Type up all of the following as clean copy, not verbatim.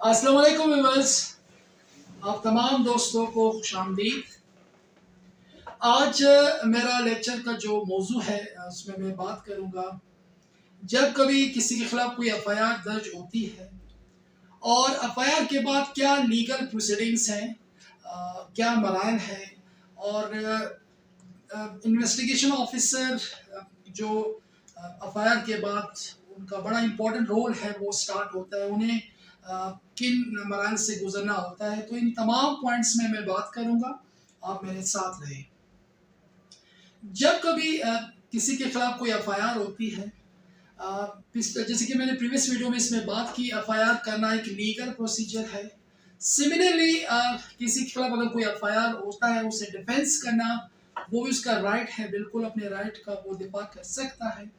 अस्सलाम वालेकुम व्यूअर्स, आप तमाम दोस्तों को खुशामदीद। आज मेरा लेक्चर का जो मौजू है उसमें मैं बात करूंगा जब कभी किसी के खिलाफ कोई एफआईआर दर्ज होती है और एफआईआर के बाद क्या लीगल प्रोसीडिंग्स हैं, क्या मराइल है और इन्वेस्टिगेशन ऑफिसर जो एफआईआर के बाद उनका बड़ा इम्पोर्टेंट रोल है वो स्टार्ट होता है, उन्हें किन मराइल से गुजरना होता है। तो इन तमाम पॉइंट्स में मैं बात करूंगा, आप मेरे साथ रहे। जब कभी किसी के खिलाफ कोई एफआईआर होती है, जैसे कि मैंने प्रीवियस वीडियो में इसमें बात की, एफआईआर करना एक लीगल प्रोसीजर है। सिमिलरली किसी के खिलाफ अगर कोई एफआईआर होता है, उसे डिफेंस करना वो भी उसका राइट है, बिल्कुल अपने राइट का वो दिफा कर सकता है।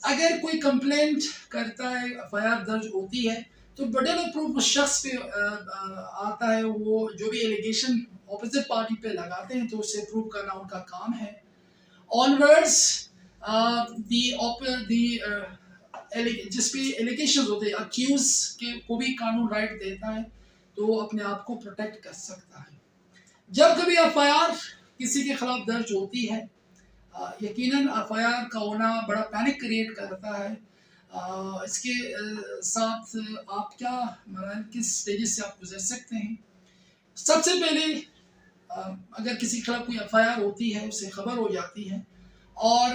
अगर कोई कंप्लेंट करता है, एफआईआर दर्ज होती है, तो बर्डन ऑफ प्रूफ उस शख्स पे आता है। वो जो भी एलिगेशन ऑपोजिट पार्टी पे लगाते हैं तो उसे प्रूव करना उनका काम है। ऑनवर्ड्स जिस पे एलिगेशन होते हैं, अक्यूज के को भी कानून राइट देता है तो वो अपने आप को प्रोटेक्ट कर सकता है। जब कभी एफआईआर किसी के खिलाफ दर्ज होती है, यकीनन एफआईआर का होना बड़ा पैनिक क्रिएट करता है। इसके साथ आप क्या मराइल किस स्टेजेस से आप गुजर सकते हैं। सबसे पहले अगर किसी के खिलाफ कोई एफआईआर होती है, उसे खबर हो जाती है और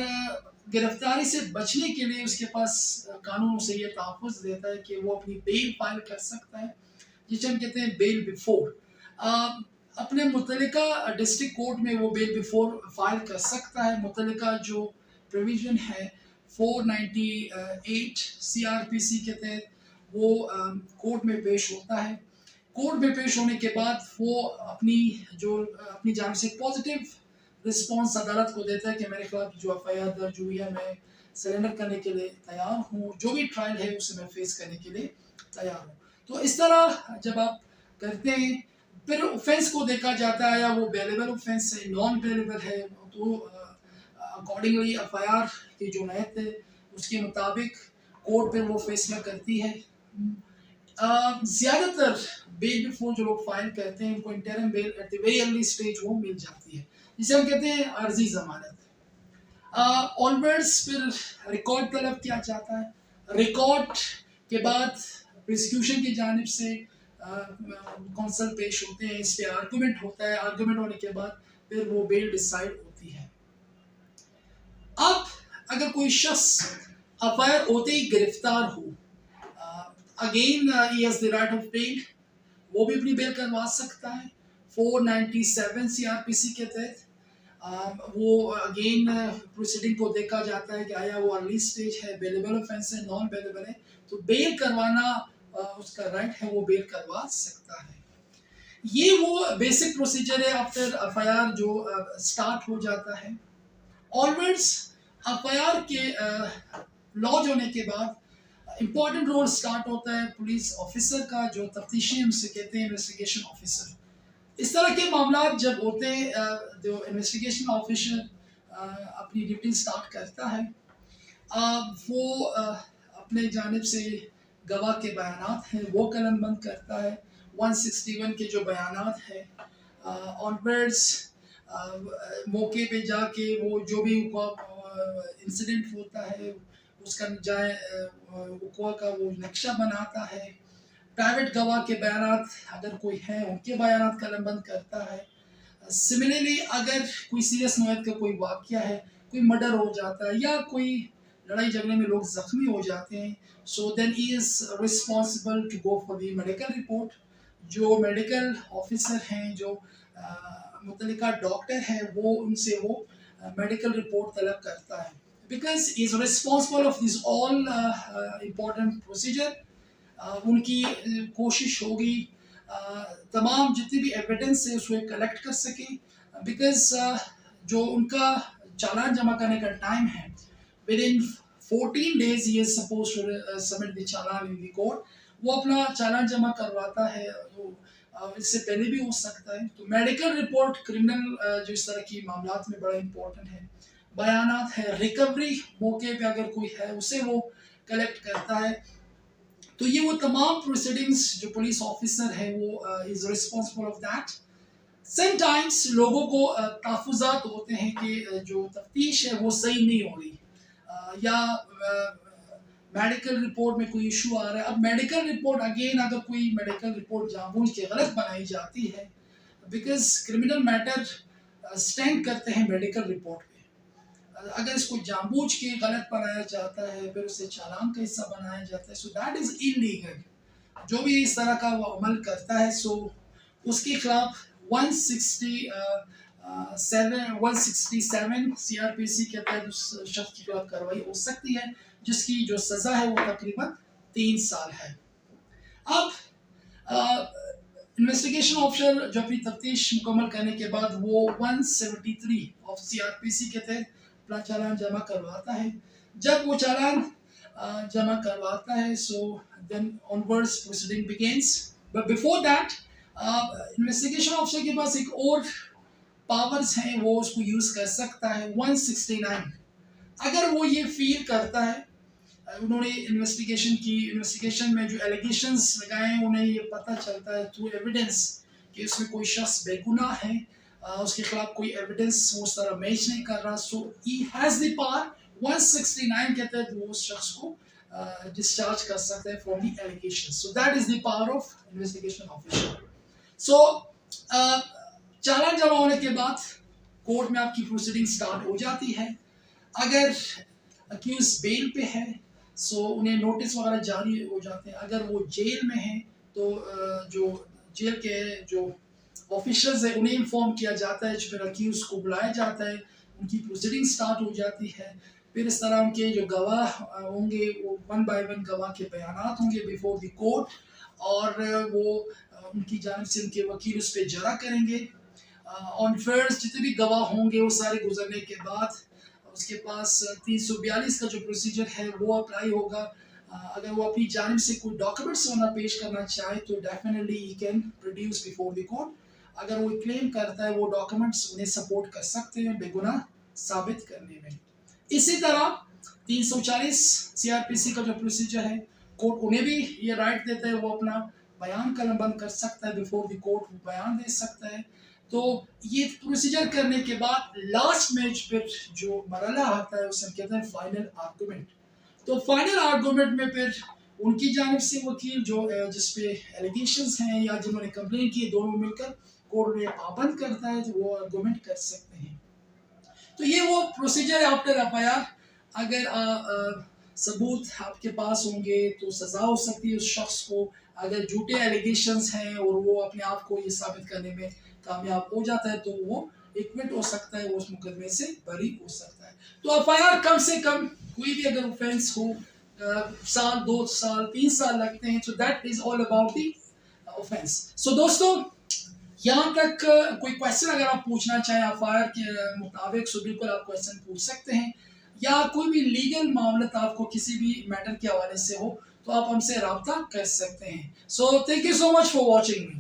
गिरफ्तारी से बचने के लिए उसके पास कानून उसे ये तहफ़्फ़ुज़ देता है कि वो अपनी बेल फाइल कर सकता है, जिसे हम कहते हैं बेल बिफोर। अपने मुतल्लिका डिस्ट्रिक्ट कोर्ट में वो बेल बिफोर फाइल कर सकता है। मुतल्लिका जो प्रोविज़न है 498 सीआरपीसी के तहत वो कोर्ट में पेश होता है। कोर्ट में पेश होने के बाद वो अपनी जानिब से पॉजिटिव रिस्पॉन्स अदालत को देता है कि मेरे खिलाफ जो एफआईआर दर्ज हुई है, मैं सरेंडर करने के लिए तैयार हूँ, जो भी ट्रायल है उसे मैं फेस करने के लिए तैयार हूँ। तो इस तरह जब आप करते हैं, फिर ऑफेंस को देखा जाता है, या वो बेलेबल ऑफेंस है, नॉन बेलेबल है, तो अकॉर्डिंगली एफआईआर की जो नयत है उसके मुताबिक कोर्ट पर वो फैसला करती है। ज़्यादातर बेल बिफोर जो लोग फाइल करते हैं उनको interim bell at the very early stage वो मिल जाती है, जिसे हम कहते हैं अर्जी जमानत। ऑनवर्ड्स फिर रिकॉर्ड तलब किया जाता है। रिकॉर्ड के बाद प्रोसिक्यूशन की जानिब से कौंसल पेश होते हैं, इस पे आर्गूमेंट होता है। आर्गूमेंट होने के बाद फिर वो बेल डिसाइड होती है। अब अगर कोई शख्स एफआईआर होते ही गिरफ्तार हो, again he has the right of bail, वो भी अपनी बेल करवा सकता है 497 सीआरपीसी के तहत। वो अगेन प्रोसीडिंग को देखा जाता है कि आया वो अर्ली स्टेज है, बेलेबल ऑफेंस है, नॉन बेलेबल है, तो बेल करवाना उसका राइट है, वो बेल करवा सकता है। ये वो बेसिक प्रोसीजर है आफ्टर एफआईआर जो स्टार्ट हो जाता है। ऑनवर्ड्स एफआईआर के लॉन्च होने के बाद इम्पॉर्टेंट रोल स्टार्ट होता है पुलिस ऑफिसर का, जो तफ्तीशी हमसे कहते हैं इन्वेस्टिगेशन ऑफिसर। इस तरह के मामला जब होते हैं, जो इन्वेस्टिगेशन ऑफिसर अपनी ड्यूटी स्टार्ट करता है, वो अपने जानिब से गवाह के बयानात हैं वो कलमबंद करता है। 161 के जो बयानात हैं ऑनवर्ड्स मौके पे जाके वो जो भी इंसिडेंट होता है उसका वक़्वा का वो नक्शा बनाता है। प्राइवेट गवाह के बयानात अगर कोई है उनके बयानात कलमबंद करता है। सिमिलरली अगर कोई सीरियस नौयत का कोई वाक़या है, कोई मर्डर हो जाता है या कोई लड़ाई झगड़े में लोग ज़ख्मी हो जाते हैं, so then he is responsible to go for the medical report. जो मेडिकल ऑफिसर हैं, जो मुतल्लिका डॉक्टर है, वो उनसे वो मेडिकल रिपोर्ट तलब करता है, because he is responsible of this all important procedure. उनकी कोशिश होगी तमाम जितनी भी एविडेंस है उसको कलेक्ट कर सकें, बिकॉज जो उनका चालान जमा करने का टाइम है, within 14 days he is suppose to submit the challan in the court. वो अपना चालान जमा करवाता है, तो इससे पहले भी हो सकता है। तो मेडिकल रिपोर्ट क्रिमिनल जो इस तरह की मामलात में बड़ा इंपॉर्टेंट है। बयानात है, रिकवरी मौके पे अगर कोई है उसे वो कलेक्ट करता है। तो ये वो तमाम प्रोसीडिंग्स जो पुलिस ऑफिसर है वो is responsible of that. Sometimes लोगों को तहफ़्फ़ुज़ात होते हैं कि जो तफ्तीश है वो सही नहीं हो रही, या मेडिकल रिपोर्ट में कोई इशू आ रहा है। अब मेडिकल रिपोर्ट अगेन, अगर कोई मेडिकल रिपोर्ट जानबूझ के गलत बनाई जाती है, बिकॉज क्रिमिनल मैटर स्टैंड करते हैं मेडिकल रिपोर्ट पे, अगर इसको जानबूझ के गलत बनाया जाता है फिर उसे चालान का हिस्सा बनाया जाता है, सो दैट इज़ इलीगल। जो भी इस तरह का वो अमल करता है, सो उसके खिलाफ 167 सीआरपीसी के तहत उस शख्स के खिलाफ कार्रवाई हो सकती है, जिसकी जो सज़ा है वो तकरीबन 3 साल है। अब इन्वेस्टिगेशन ऑफिसर जो अपनी तफ्तीश मुकम्मल करने के बाद वो 173 ऑफ सीआरपीसी के तहत अपना चालान जमा करवाता है। जब वो चालान जमा करवाता है, so then onwards proceeding begins. But before that investigation officer के पास एक और पावर्स हैं, वो उसको यूज़ कर सकता है। 169 अगर वो ये फील करता है, उन्होंने इन्वेस्टिगेशन में जो एलिगेशंस लगाए हैं उन्हें ये पता चलता है थ्रू एविडेंस कि उसमें कोई शख्स बेगुनाह है, उसके खिलाफ कोई एविडेंस वो उस तरह मैच नहीं कर रहा, सो ही हैज़ द पावर 169 के तहत वो उस शख्स को डिस्चार्ज कर सकते हैं from the allegation. So that is the power of investigation officer. So चालान जमा होने के बाद कोर्ट में आपकी प्रोसीडिंग स्टार्ट हो जाती है। अगर अक्यूज बेल पे है, सो उन्हें नोटिस वगैरह जारी हो जाते हैं। अगर वो जेल में है तो जो जेल के जो ऑफिशियल्स हैं उन्हें इन्फॉर्म किया जाता है, फिर अक्यूज को बुलाया जाता है, उनकी प्रोसीडिंग स्टार्ट हो जाती है। फिर इस तरह उनके जो गवाह होंगे वो 1 बाय 1 गवाह के बयानात होंगे बिफोर द कोर्ट, और वो उनकी जानिब से उनके वकील उस पर जरा करेंगे। ऑन फर्स्ट जितने भी गवाह होंगे वो सारे गुजरने के बाद उसके पास 342 का जो प्रोसीजर है वो अप्लाई होगा। अगर वो अपनी जानिब से कोई डॉक्यूमेंट्स वरना पेश करना चाहे तो definitely he can produce before the court. अगर वो क्लेम करता है वो डॉक्यूमेंट्स उन्हें सपोर्ट कर सकते हैं बेगुनाह साबित करने में। इसी तरह 340 सीआरपीसी का जो प्रोसीजर है, कोर्ट उन्हें भी ये राइट देता है, वो अपना बयान कलमबंद कर सकता है बिफोर द कोर्ट, बयान दे सकता है। तो ये प्रोसीजर करने के बाद लास्ट में फिर जो मरहला आता है उसे कहते हैं फाइनल आर्गूमेंट। तो फाइनल आर्गूमेंट में फिर उनकी जानिब से वकील जो जिस पे एलिगेशंस हैं या जिन्होंने कंप्लेन की, दोनों मिलकर कोर्ट में पाबंद करता है तो वो आर्गूमेंट कर सकते हैं। तो ये वो प्रोसीजर है आफ्टर एफआईआर। अगर सबूत आपके पास होंगे तो सज़ा हो सकती है उस शख्स को। अगर झूठे एलिगेशंस हैं और वो अपने आप को ये साबित करने में कामयाब हो जाता है तो वो एक्विट हो सकता है, वो उस मुकदमे से बरी हो सकता है। तो एफआईआर कम से कम कोई भी अगर ऑफेंस हो साल 2 साल 3 साल लगते हैं, तो that is all about the offence. So दोस्तों, यहाँ तक कोई क्वेश्चन अगर आप पूछना चाहें एफआईआर के मुताबिक, सो बिल्कुल आप क्वेश्चन पूछ सकते हैं, या कोई भी लीगल मामला आपको किसी भी मैटर के हवाले से हो तो आप हमसे रब्ता कर सकते हैं। So thank you so much for watching me.